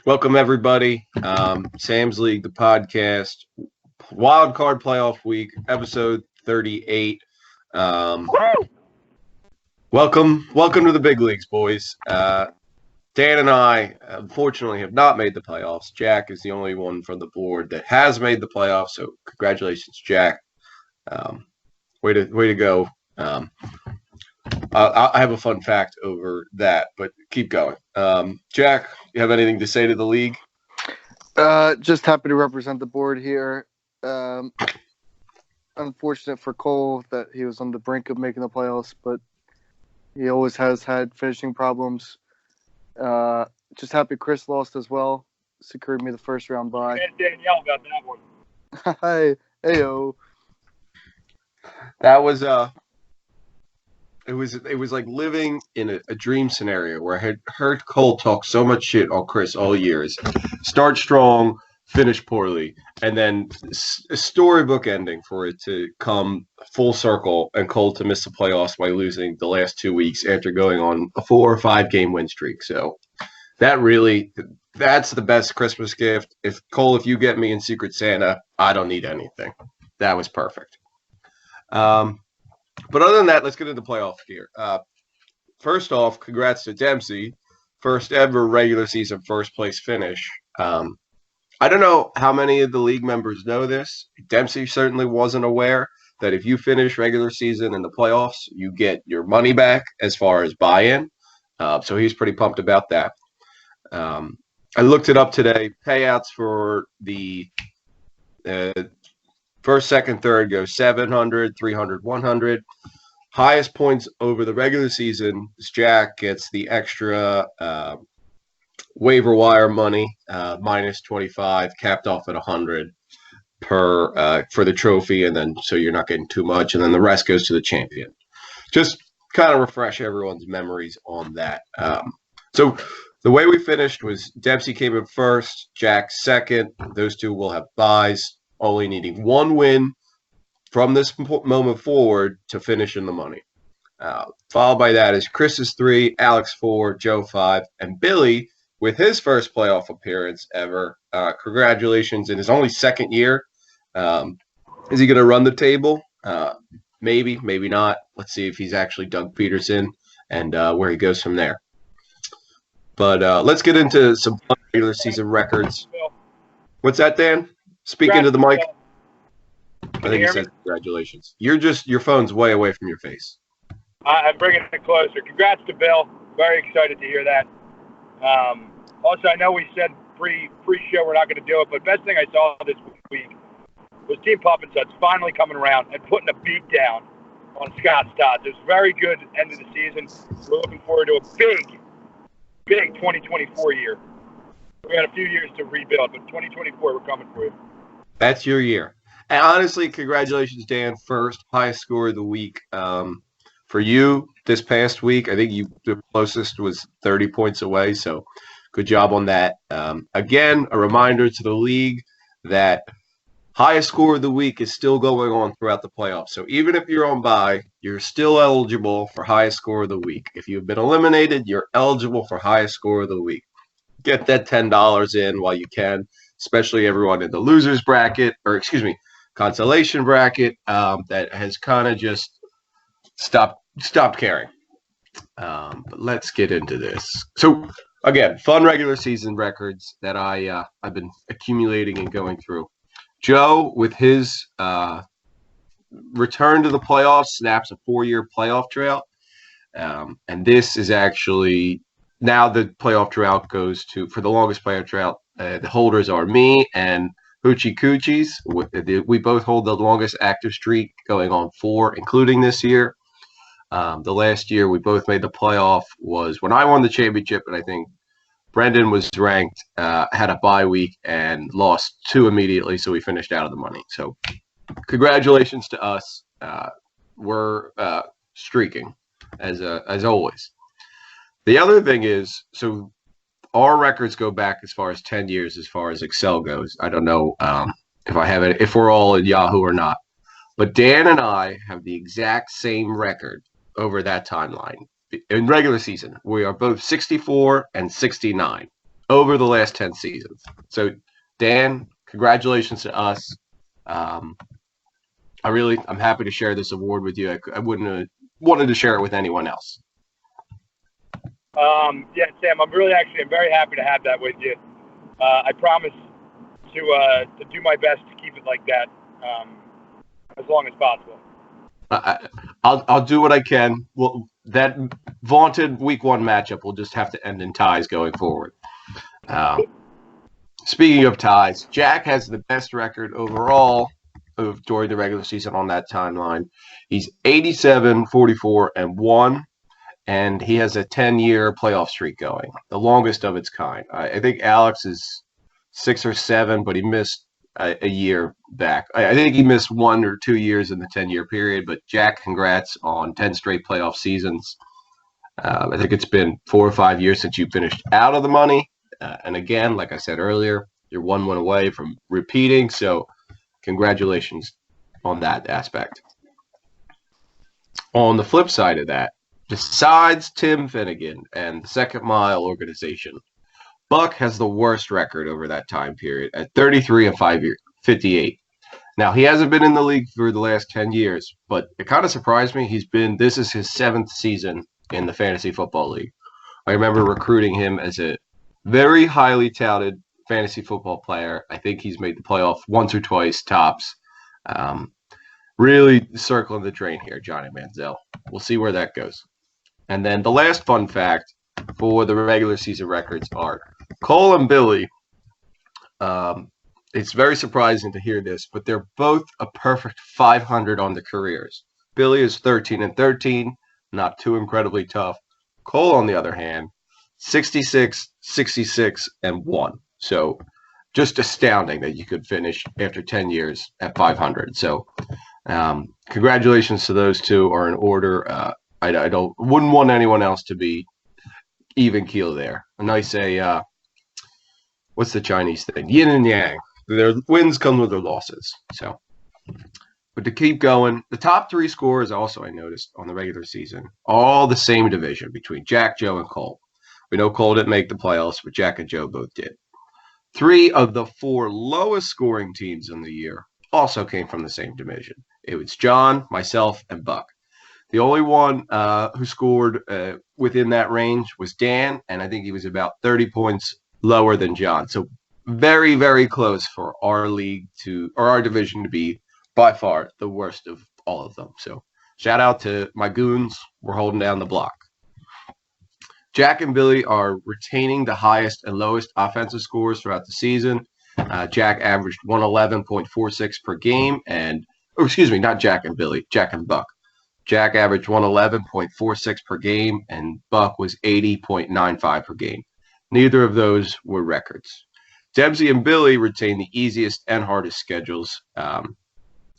Welcome, everybody. Sam's League, the podcast, Wildcard Playoff Week, episode 38. Welcome to the big leagues, boys. Dan and I, unfortunately, have not made the playoffs. Jack is the only one from the board that has made the playoffs, so congratulations, Jack. Way to go. I have a fun fact over that, but keep going. Jack, you have anything to say to the league? Just happy to represent the board here. Unfortunate for Cole that he was on the brink of making the playoffs, but he always has had finishing problems. Just happy Chris lost as well. Secured me the first round bye. Danielle got that one. Hi, heyo. That was it was like living in a dream scenario where I had heard Cole talk so much shit on Chris all years. Start strong, finish poorly, and then a storybook ending for it to come full circle and Cole to miss the playoffs by losing the last 2 weeks after going on a 4 or 5 game win streak. So that's the best Christmas gift. If you get me in Secret Santa, I don't need anything. That was perfect. But other than that, let's get into playoff gear. First off, congrats to Dempsey. First ever regular season first place finish. I don't know how many of the league members know this. Dempsey certainly wasn't aware that if you finish regular season in the playoffs, you get your money back as far as buy-in. So he's pretty pumped about that. I looked it up today. Payouts for the first, second, third go 700, 300, 100. Highest points over the regular season is Jack gets the extra waiver wire money, minus 25, capped off at 100 per for the trophy, and then so you're not getting too much, and then the rest goes to the champion. Just kind of refresh everyone's memories on that. So the way we finished was Dempsey came in first, Jack second. Those two will have buys, only needing one win from this moment forward to finish in the money. Followed by that is Chris's 3, Alex 4, Joe 5, and Billy with his first playoff appearance ever. Congratulations in his only second year. Is he going to run the table? Maybe, maybe not. Let's see if he's actually Doug Peterson and where he goes from there. But let's get into some regular season records. What's that, Dan? Speaking to the mic. I think he said congratulations. Your phone's way away from your face. I'm bringing it closer. Congrats to Bill. Very excited to hear that. Also, I know we said pre-show we're not going to do it, but best thing I saw this week was Team Pup and Suds finally coming around and putting a beat down on Scott Stotts. It was very good end of the season. We're looking forward to a big 2024 year. We got a few years to rebuild, but 2024 we're coming for you. That's your year. And honestly, congratulations, Dan. First highest score of the week. For you this past week, I think the closest was 30 points away. So good job on that. Again, a reminder to the league that highest score of the week is still going on throughout the playoffs. So even if you're on bye, you're still eligible for highest score of the week. If you've been eliminated, you're eligible for highest score of the week. Get that $10 in while you can, especially everyone in the losers bracket, consolation bracket, that has kind of just stopped caring. But let's get into this. So again, fun regular season records that I've been accumulating and going through. Joe, with his return to the playoffs, snaps a 4-year playoff drought. And this is actually now the playoff drought goes to, for the longest playoff drought, the holders are me and Hoochie Coochies. We both hold the longest active streak, going on 4, including this year. The last year we both made the playoff was when I won the championship, and I think Brendan was ranked, had a bye week, and lost 2 immediately, so we finished out of the money. So congratulations to us. We're streaking, as always. The other thing is, so our records go back as far as 10 years as far as Excel goes. I don't know if we're all in Yahoo or not. But Dan and I have the exact same record over that timeline. In regular season, we are both 64 and 69. over the last 10 seasons. So, Dan, congratulations to us. I'm happy to share this award with you. I wouldn't have wanted to share it with anyone else. Yeah, Sam, I'm very happy to have that with you. I promise to do my best to keep it like that as long as possible. I'll do what I can. Well, that vaunted Week 1 matchup will just have to end in ties going forward. Speaking of ties, Jack has the best record overall during the regular season on that timeline. He's 87, 44, and 1, and he has a 10-year playoff streak going, the longest of its kind. I think Alex is 6 or 7, but he missed a year back. I think he missed 1 or 2 years in the 10-year period, but Jack, congrats on 10 straight playoff seasons. I think it's been 4 or 5 years since you finished out of the money. And again, like I said earlier, you're 1 win away from repeating, so congratulations on that aspect. On the flip side of that, besides Tim Finnegan and the Second Mile organization, Buck has the worst record over that time period at 33 and 58. Now, he hasn't been in the league for the last 10 years, but it kind of surprised me. This is his 7th season in the Fantasy Football League. I remember recruiting him as a very highly touted fantasy football player. I think he's made the playoff once or twice, tops. Really circling the drain here, Johnny Manziel. We'll see where that goes. And then the last fun fact for the regular season records are Cole and Billy. It's very surprising to hear this, but they're both a perfect 500 on the careers. Billy is 13 and 13, not too incredibly tough. Cole, on the other hand, 66, 66, and 1. So just astounding that you could finish after 10 years at 500. So congratulations to those two are in order. I wouldn't want anyone else to be even keel there. A nice what's the Chinese thing? Yin and yang. Their wins come with their losses. So, but to keep going, the top 3 scorers also I noticed on the regular season, all the same division between Jack, Joe, and Cole. We know Cole didn't make the playoffs, but Jack and Joe both did. 3 of the 4 lowest scoring teams in the year also came from the same division. It was John, myself, and Buck. The only one who scored within that range was Dan, and I think he was about 30 points lower than John. So very, very close for our league or our division to be by far the worst of all of them. So shout out to my goons. We're holding down the block. Jack and Billy are retaining the highest and lowest offensive scores throughout the season. Jack averaged 111.46 per game, not Jack and Billy, Jack and Buck. Jack averaged 111.46 per game, and Buck was 80.95 per game. Neither of those were records. Debsy and Billy retained the easiest and hardest schedules.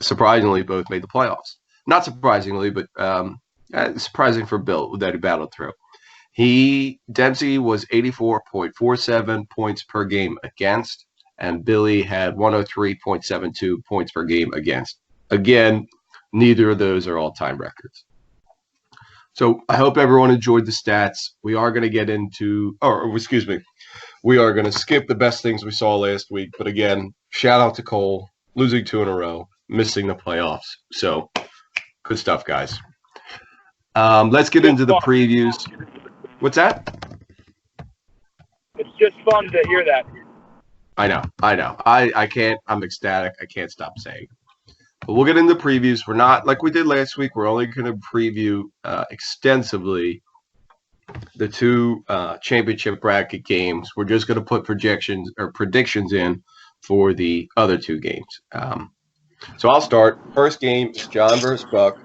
Surprisingly, both made the playoffs. Not surprisingly, but surprising for Bill that he battled through. Dempsey was 84.47 points per game against, and Billy had 103.72 points per game against. Again, neither of those are all-time records. So I hope everyone enjoyed the stats. We are going to get into, we are going to skip the best things we saw last week. But again, shout out to Cole, losing 2 in a row, missing the playoffs. So good stuff, guys. Let's get into the previews. What's that? It's just fun to hear that. I know. I can't. I'm ecstatic. I can't stop saying. But we'll get into previews. We're not like we did last week. We're only going to preview extensively the 2 championship bracket games. We're just going to put predictions in for the other 2 games. So I'll start. First game is John versus Buck.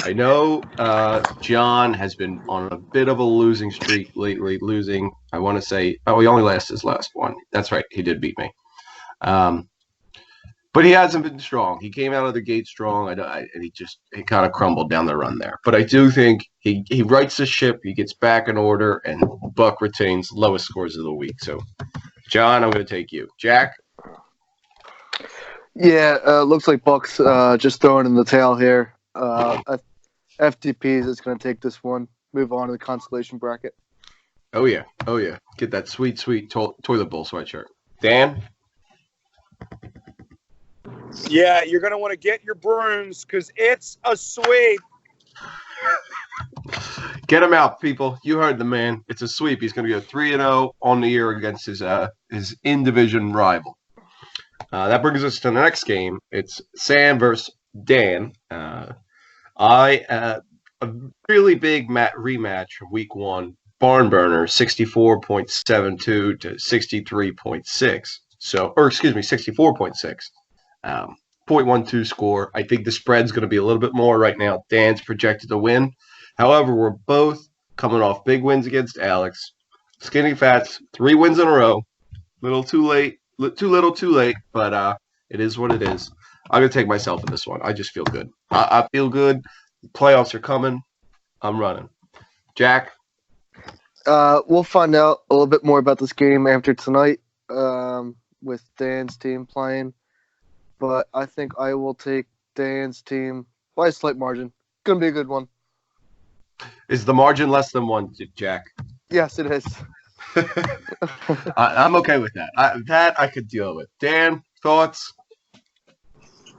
I know John has been on a bit of a losing streak lately, I want to say, he only lost his last one. That's right. He did beat me. But he hasn't been strong. He came out of the gate strong, and he kind of crumbled down the run there. But I do think he rights the ship, he gets back in order, and Buck retains lowest scores of the week. So, John, I'm going to take you. Jack? Yeah, looks like Buck's just throwing in the tail here. FTPs is going to take this one. Move on to the consolation bracket. Oh yeah. Oh yeah. Get that sweet, sweet toilet bowl sweatshirt. Dan? Yeah, you're going to want to get your brooms because it's a sweep. Get him out, people. You heard the man. It's a sweep. He's going to go 3-0 on the year against his in-division rival. That brings us to the next game. It's Sam versus Dan. A really big rematch from week one. Barn burner, 64.72 to 63.6. So, or excuse me, 64.6. 0.12 score. I think the spread's going to be a little bit more right now. Dan's projected to win. However, we're both coming off big wins against Alex. Skinny Fats, 3 wins in a row. Little too late. Too little, too late. But it is what it is. I'm going to take myself in this one. I just feel good. I feel good. Playoffs are coming. I'm running. Jack? We'll find out a little bit more about this game after tonight with Dan's team playing. But I think I will take Dan's team by a slight margin. Going to be a good one. Is the margin less than 1, Jack? Yes, it is. I'm okay with that. That I could deal with. Dan, thoughts?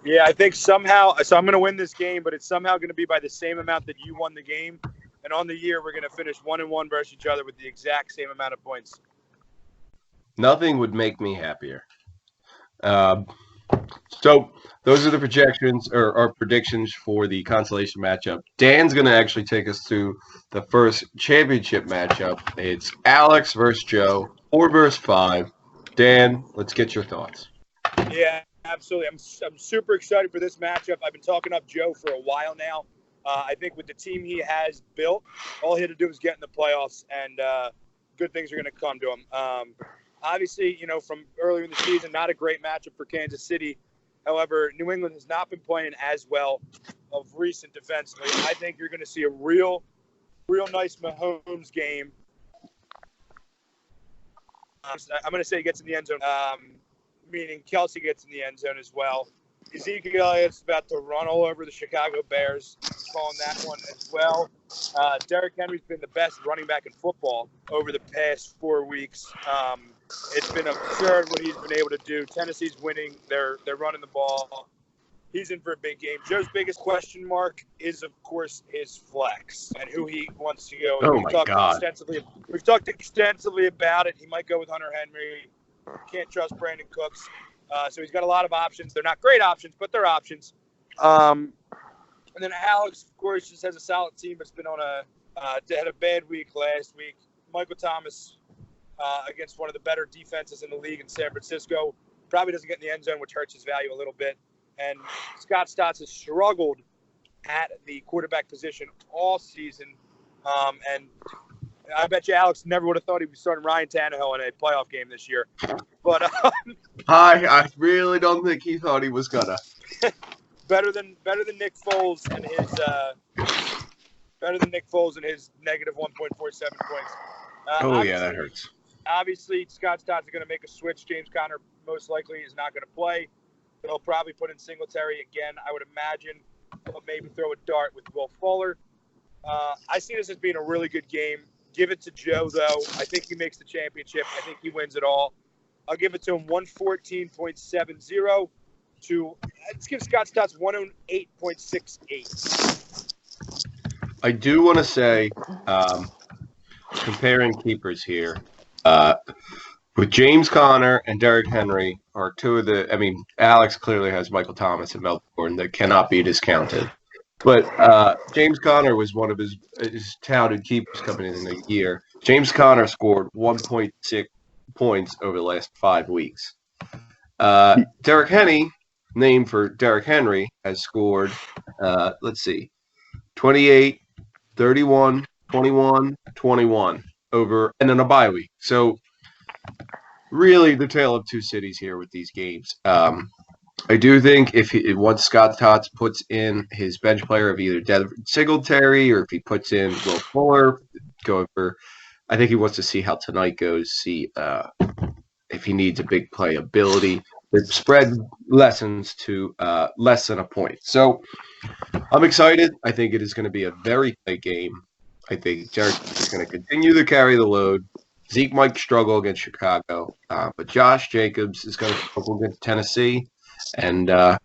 Yeah, I think somehow – so I'm going to win this game, but it's somehow going to be by the same amount that you won the game. And on the year, we're going to finish 1-1 versus each other with the exact same amount of points. Nothing would make me happier. So those are the projections or our predictions for the consolation matchup. Dan's going to actually take us to the first championship matchup. It's Alex versus Joe, 4 versus 5. Dan, let's get your thoughts. Yeah, absolutely. I'm super excited for this matchup. I've been talking up Joe for a while now. I think with the team he has built, all he had to do was get in the playoffs, and good things are going to come to him. Obviously, from earlier in the season, not a great matchup for Kansas City. However, New England has not been playing as well of recent defensively. I think you're going to see a real nice Mahomes game. I'm going to say he gets in the end zone, meaning Kelsey gets in the end zone as well. Ezekiel Elliott's about to run all over the Chicago Bears. He's calling that one as well. Derrick Henry's been the best running back in football over the past 4 weeks. It's been absurd what he's been able to do. Tennessee's winning. They're running the ball. He's in for a big game. Joe's biggest question mark is, of course, his flex and who he wants to go. Oh, my God. We've talked extensively about it. He might go with Hunter Henry. Can't trust Brandon Cooks. So he's got a lot of options. They're not great options, but they're options. And then Alex, of course, just has a solid team. It's been on had a bad week last week. Michael Thomas against one of the better defenses in the league in San Francisco. Probably doesn't get in the end zone, which hurts his value a little bit. And Scott Stotts has struggled at the quarterback position all season. And I bet you Alex never would have thought he'd be starting Ryan Tannehill in a playoff game this year. But I really don't think he thought he was gonna. better than Nick Foles and his negative 1.47 points. That hurts. Obviously, Scott Stotts is going to make a switch. James Conner most likely is not going to play. They'll probably put in Singletary again, I would imagine. But maybe throw a dart with Will Fuller. I see this as being a really good game. Give it to Joe, though. I think he makes the championship. I think he wins it all. I'll give it to him 114.70 to let's give Scott Stotts 108.68. I do want to say, comparing keepers here, with James Conner and Derrick Henry are two of the. I mean, Alex clearly has Michael Thomas and Melvin Gordon that cannot be discounted. But James Conner was one of his touted keepers coming in the year. James Conner scored 1.6 points over the last 5 weeks. Derrick Henry, named for Derrick Henry, has scored, 28, 31, 21, 21 over, and then a bye week. So really the tale of two cities here with these games. I do think once Scott Stotts puts in his bench player of either Devin Singletary or if he puts in Will Fuller, I think he wants to see how tonight goes, see if he needs a big play ability. The spread lessens to less than a point. So I'm excited. I think it is going to be a very tight game. I think Derek is going to continue to carry the load. Zeke might struggle against Chicago, but Josh Jacobs is going to struggle against Tennessee. And I'm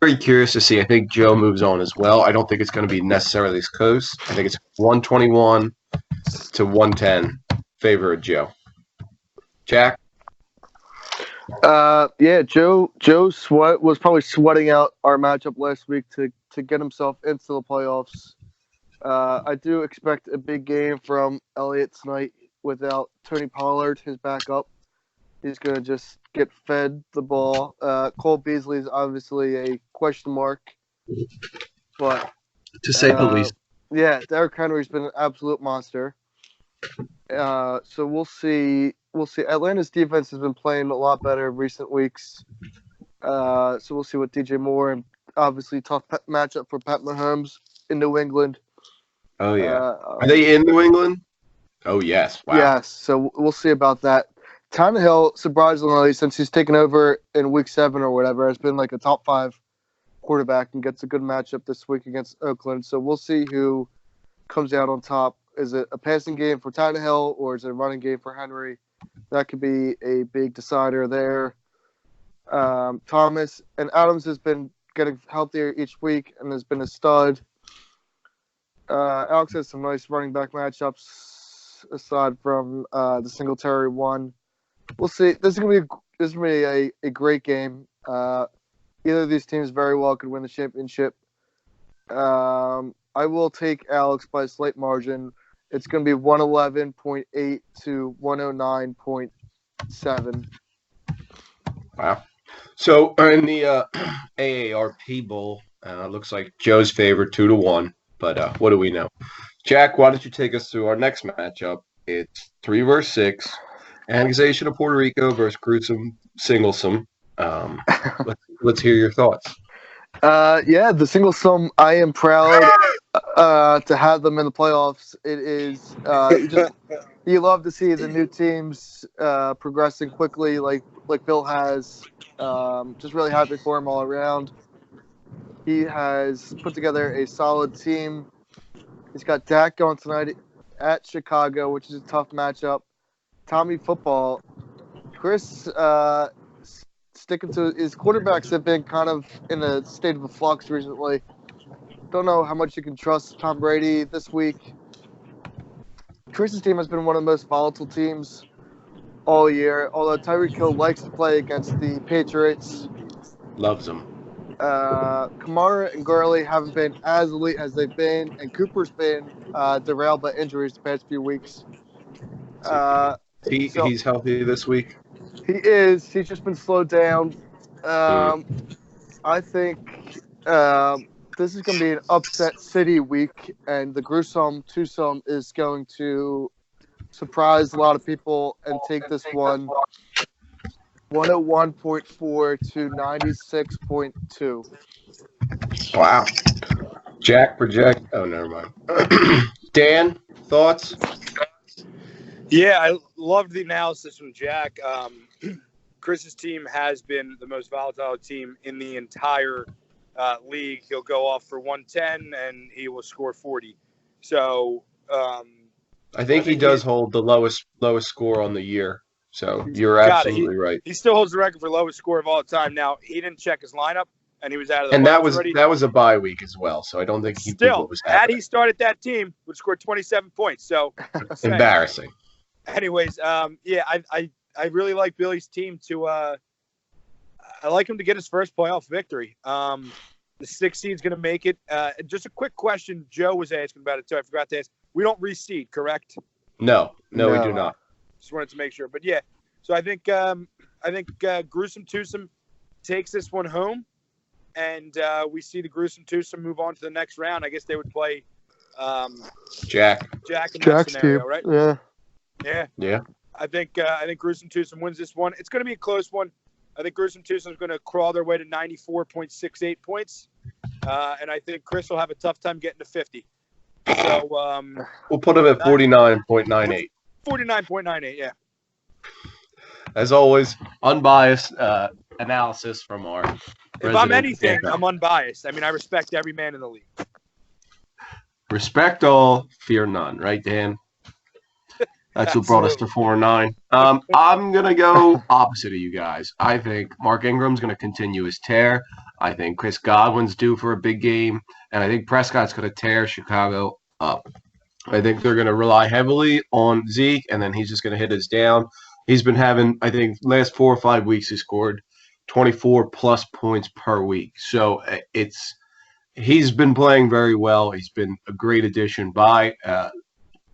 very curious to see. I think Joe moves on as well. I don't think it's going to be necessarily as close. I think it's 121 to 110 favor of Joe. Jack? Yeah, Joe was probably sweating out our matchup last week to get himself into the playoffs. I do expect a big game from Elliott tonight without Tony Pollard, his backup. He's going to just get fed the ball. Cole Beasley is obviously a question mark, but To say the least. yeah, Derrick Henry's been an absolute monster. So we'll see. Atlanta's defense has been playing a lot better in recent weeks. So we'll see what DJ Moore, and obviously tough matchup for Pat Mahomes in New England. Oh, yeah. Are they in New England? Oh, yes. Wow. Yes. So we'll see about that. Tannehill, surprisingly, since he's taken over in week 7 or whatever, has been like a top 5 quarterback and gets a good matchup this week against Oakland. So we'll see who comes out on top. Is it a passing game for Tannehill or is it a running game for Henry? That could be a big decider there. Thomas and Adams has been getting healthier each week and has been a stud. Alex has some nice running back matchups aside from the Singletary one. We'll see. This is gonna be a great game. Either of these teams very well could win the championship. I will take Alex by a slight margin. It's going to be 111.8 to 109.7. Wow. So in the AARP Bowl, looks like Joe's favored 2-1. But what do we know? Jack, why don't you take us through our next matchup? It's 3 versus 6. Annexation of Puerto Rico versus Gruesome Singlesome. Let's hear your thoughts. Yeah, the Singlesome, I am proud to have them in the playoffs. It is you love to see the new teams progressing quickly, like Bill has. Just really happy for him all around. He has put together a solid team. He's got Dak going tonight at Chicago, which is a tough matchup. Tommy Football, Chris sticking to his quarterbacks have been kind of in a state of a flux recently. Don't know how much you can trust Tom Brady this week. Chris's team has been one of the most volatile teams all year, although Tyreek Hill likes to play against the Patriots. Loves them. Kamara and Gurley haven't been as elite as they've been, and Cooper's been derailed by injuries the past few weeks. He's healthy this week? He is. He's just been slowed down. I think this is going to be an upset city week, and the gruesome twosome is going to surprise a lot of people and take this one 101.4 to 96.2. Wow. Jack, project. Oh, never mind. Dan, thoughts? Yeah, I loved the analysis from Jack. Chris's team has been the most volatile team in the entire league. He'll go off for 110 and he will score 40. So I think he does hold the lowest score on the year. So you're absolutely right. He still holds the record for lowest score of all time. Now, he didn't check his lineup and he was out of the and that already. was a bye week as well. So I don't think he still was had he started that team would score 27 points. So embarrassing. Anyways, yeah, I really like Billy's team to I like him to get his first playoff victory. The 6th seed's going to make it. Just a quick question Joe was asking about it too. I forgot to ask. We don't reseed, correct? No, we do not. Just wanted to make sure. But yeah, so I think Gruesome Twosome takes this one home, and we see the Gruesome Twosome move on to the next round. I guess they would play Jack in that Jack's scenario, team, right? Yeah. I think Gruesome Twosome wins this one. It's going to be a close one. I think Gruesome Twosome is going to crawl their way to 94.68 points, and I think Chris will have a tough time getting to 50. So we'll put him at 49.98. 49.98, yeah. As always, unbiased analysis from our. If I'm anything, I'm unbiased. I mean, I respect every man in the league. Respect all, fear none, right, Dan? That's what brought us to 4-9. I'm going to go opposite of you guys. I think Mark Ingram's going to continue his tear. I think Chris Godwin's due for a big game. And I think Prescott's going to tear Chicago up. I think they're going to rely heavily on Zeke, and then he's just going to hit us down. He's been having, I think, last 4 or 5 weeks he scored 24-plus points per week. So he's been playing very well. He's been a great addition by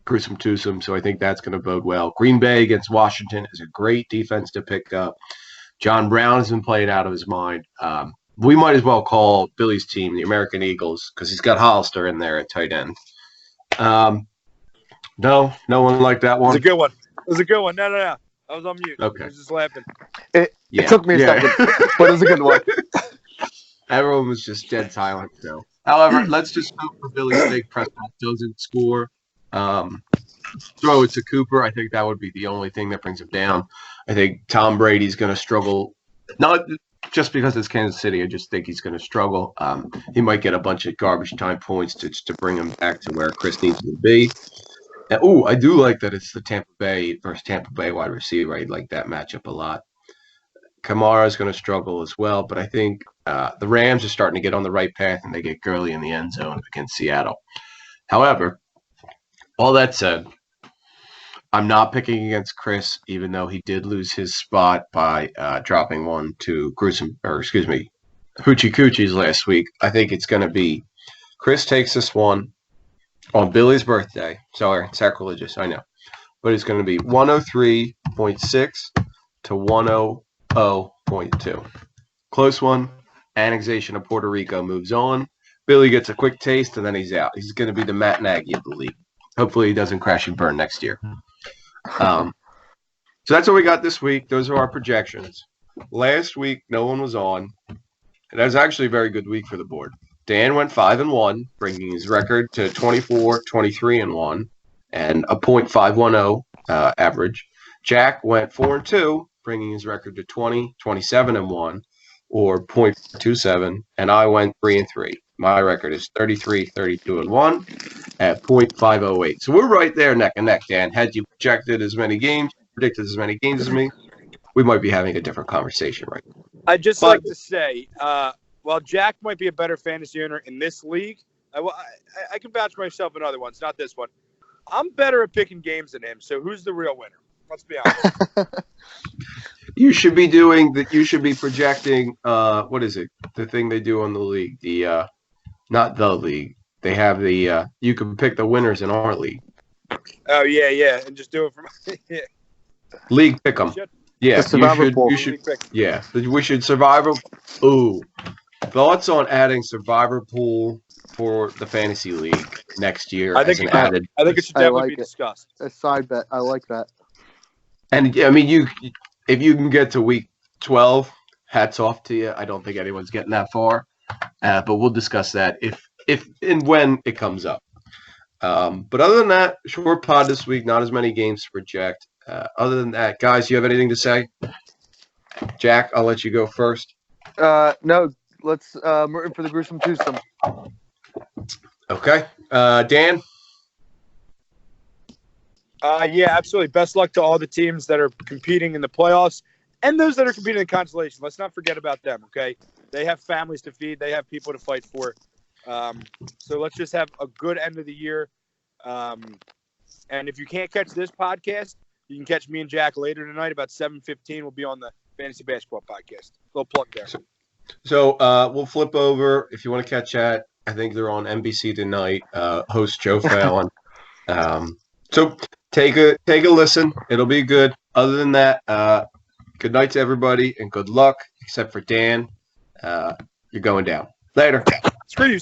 Gruesome Twosome, so I think that's going to bode well. Green Bay against Washington is a great defense to pick up. John Brown has been playing out of his mind. We might as well call Billy's team the American Eagles because he's got Hollister in there at tight end. No one liked that one. It was a good one. No. I was on mute. Okay. I was just laughing. It took me a second, but it was a good one. Everyone was just dead silent. So, however, let's just hope for Billy's sake Prescott doesn't score. Throw it to Cooper. I think that would be the only thing that brings him down. I think Tom Brady's going to struggle, not just because it's Kansas City. I just think he's going to struggle. He might get a bunch of garbage time points to bring him back to where Chris needs to be. And, I do like that it's the Tampa Bay versus Tampa Bay wide receiver. I like that matchup a lot. Kamara's going to struggle as well, but I think the Rams are starting to get on the right path, and they get Gurley in the end zone against Seattle. However, all that said, I'm not picking against Chris, even though he did lose his spot by dropping one to Hoochie Coochies last week. I think it's going to be Chris takes this one on Billy's birthday. Sorry, sacrilegious, I know. But it's going to be 103.6 to 100.2. Close one. Annexation of Puerto Rico moves on. Billy gets a quick taste, and then he's out. He's going to be the Matt Nagy of the league. Hopefully he doesn't crash and burn next year. So that's what we got this week. Those are our projections. Last week, no one was on. And that was actually a very good week for the board. Dan went 5-1, bringing his record to 24, 23-1, and a .510 average. Jack went 4-2, bringing his record to 20, 27-1, or .27, and I went 3-3. My record is 33, 32-1 at .508. So we're right there neck and neck, Dan. Had you predicted as many games as me, we might be having a different conversation right now. I'd just like to say, while Jack might be a better fantasy owner in this league, I can vouch for myself in other ones, not this one. I'm better at picking games than him, so who's the real winner? Let's be honest. You should be doing that. You should be projecting. What is it? The thing they do on the league. Not the league. They have the. You can pick the winners in our league. Oh yeah, and just do it for yeah. League pick 'em. Yeah, you should. Yeah, we should survivor. Ooh, thoughts on adding survivor pool for the fantasy league next year? I think it should definitely be discussed. A side bet. I like that. And I mean, if you can get to week 12, hats off to you. I don't think anyone's getting that far, but we'll discuss that if and when it comes up. But other than that, short pod this week. Not as many games to project. Other than that, guys, you have anything to say? Jack, I'll let you go first. No, let's we're in for the Gruesome Twosome. Okay. Dan? Yeah, absolutely. Best luck to all the teams that are competing in the playoffs and those that are competing in the consolation. Let's not forget about them, okay? They have families to feed. They have people to fight for. So let's just have a good end of the year. And if you can't catch this podcast, you can catch me and Jack later tonight about 7:15. We'll be on the Fantasy Basketball Podcast. Little plug there. So we'll flip over. If you want to catch that, I think they're on NBC tonight. Host Joe Fallon. So take a listen. It'll be good. Other than that, good night to everybody and good luck, except for Dan. You're going down. Later. Screw you.